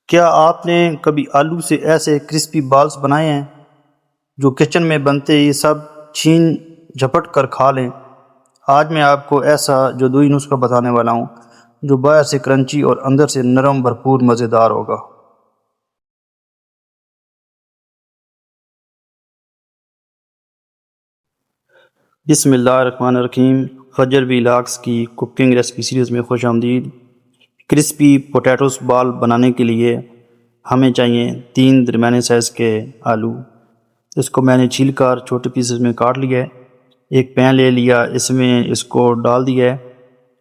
کیا آپ نے کبھی آلو سے ایسے کرسپی بالز بنائے ہیں جو کچن میں بنتے ہی سب چھین جھپٹ کر کھا لیں؟ آج میں آپ کو ایسا جادوئی نسخہ بتانے والا ہوں جو باہر سے کرنچی اور اندر سے نرم بھرپور مزیدار ہوگا۔ بسم اللہ الرحمن الرحیم۔ فجر ولاگز کی کوکنگ ریسپی سیریز میں خوش آمدید۔ کرسپی پوٹیٹوز بال بنانے کے لیے ہمیں چاہیے 3 درمیانے سائز کے آلو۔ اس کو میں نے چھیل کر چھوٹے پیسز میں کاٹ لیا ہے۔ ایک پین لے لیا، اس میں اس کو ڈال دیا ہے۔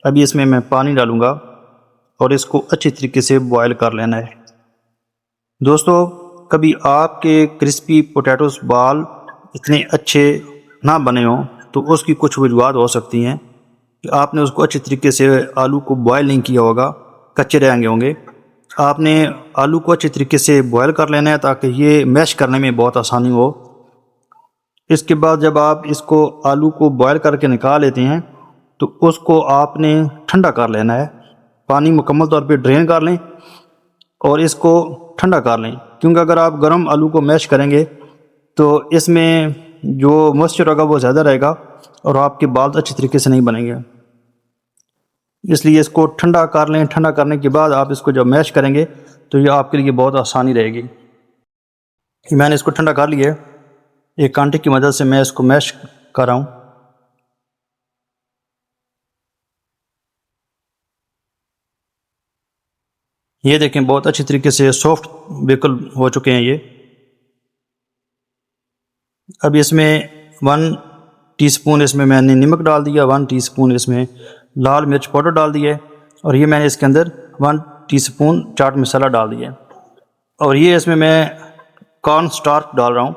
ابھی اس میں پانی ڈالوں گا اور اس کو اچھی طریقے سے بوائل کر لینا ہے۔ دوستو، کبھی آپ کے کرسپی پوٹیٹوز بال اتنے اچھے نہ بنے ہوں تو اس کی کچھ وجوہات ہو سکتی ہیں کہ آپ نے اس کو اچھی طریقے سے آلو کو بوائل نہیں کیا ہوگا، کچے رہ گئے ہوں گے۔ آپ نے آلو کو اچھی طریقے سے بوائل کر لینا ہے تاکہ یہ میش کرنے میں بہت آسانی ہو۔ اس کے بعد جب آپ اس کو آلو کو بوائل کر کے نکال لیتے ہیں تو اس کو آپ نے ٹھنڈا کر لینا ہے۔ پانی مکمل طور پہ ڈرین کر لیں اور اس کو ٹھنڈا کر لیں، کیونکہ اگر آپ گرم آلو کو میش کریں گے تو اس میں جو موئسچر ہوگا وہ زیادہ رہے گا اور آپ کے بال اچھی طریقے سے نہیں بنیں گے۔ اس لیے اس کو ٹھنڈا کر لیں۔ ٹھنڈا کرنے کے بعد آپ اس کو جب میش کریں گے تو یہ آپ کے لیے بہت آسانی رہے گی۔ میں نے اس کو ٹھنڈا کر لیا ہے۔ ایک کانٹے کی مدد سے میں اس کو میش کر رہا ہوں۔ یہ دیکھیں بہت اچھی طریقے سے سافٹ بالکل ہو چکے ہیں یہ۔ اب اس میں 1 ٹی سپون اس میں نے نمک ڈال دیا، 1 ٹی سپون اس میں لال مرچ پاؤڈر ڈال دیا ہے، اور یہ میں نے اس کے اندر 1 ٹی سپون چاٹ مسالہ ڈال دیا ہے، اور یہ اس میں کارن سٹارچ ڈال رہا ہوں،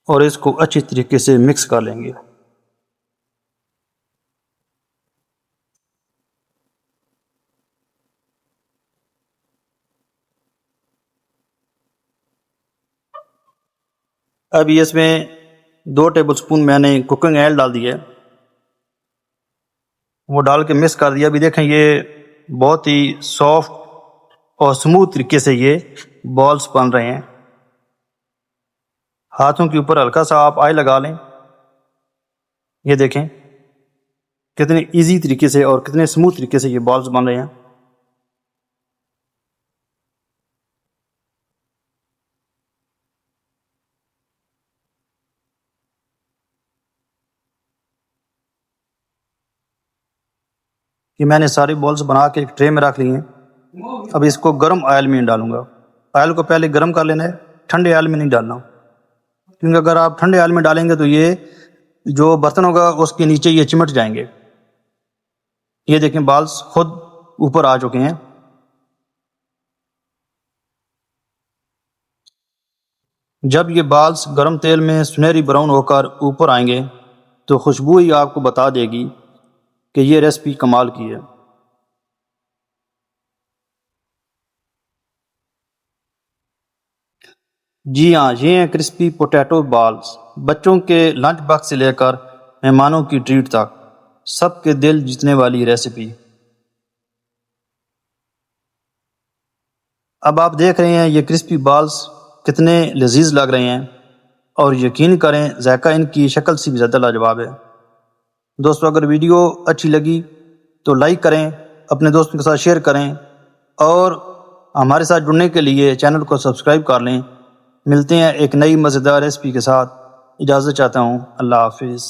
اور اس کو اچھی طریقے سے مکس کر لیں گے۔ ابھی اس میں 2 ٹیبل سپون میں نے کوکنگ آئل ڈال دیا ہے، وہ ڈال کے مکس کر دیا۔ ابھی دیکھیں یہ بہت ہی سافٹ اور سموتھ طریقے سے یہ بالز بن رہے ہیں۔ ہاتھوں کے اوپر ہلکا سا آپ آئل لگا لیں۔ یہ دیکھیں کتنے ایزی طریقے سے اور کتنے سموتھ طریقے سے یہ بالز بن رہے ہیں۔ کہ میں نے سارے بالز بنا کے ایک ٹرے میں رکھ لی ہیں۔ اب اس کو گرم آئل میں ڈالوں گا۔ آئل کو پہلے گرم کر لینا ہے، ٹھنڈے آئل میں نہیں ڈالنا، کیونکہ اگر آپ ٹھنڈے آئل میں ڈالیں گے تو یہ جو برتن ہوگا اس کے نیچے یہ چمٹ جائیں گے۔ یہ دیکھیں بالز خود اوپر آ چکے ہیں۔ جب یہ بالز گرم تیل میں سنہری براؤن ہو کر اوپر آئیں گے تو خوشبو ہی آپ کو بتا دے گی کہ یہ ریسپی کمال کی ہے۔ جی ہاں، یہ ہیں کرسپی پوٹیٹو بالز۔ بچوں کے لنچ باکس سے لے کر مہمانوں کی ٹریٹ تک، سب کے دل جیتنے والی ریسپی۔ اب آپ دیکھ رہے ہیں یہ کرسپی بالز کتنے لذیذ لگ رہے ہیں، اور یقین کریں ذائقہ ان کی شکل سے بھی زیادہ لاجواب ہے۔ دوستو، اگر ویڈیو اچھی لگی تو لائک کریں، اپنے دوستوں کے ساتھ شیئر کریں، اور ہمارے ساتھ جڑنے کے لیے چینل کو سبسکرائب کر لیں۔ ملتے ہیں ایک نئی مزیدار ریسپی کے ساتھ۔ اجازت چاہتا ہوں۔ اللہ حافظ۔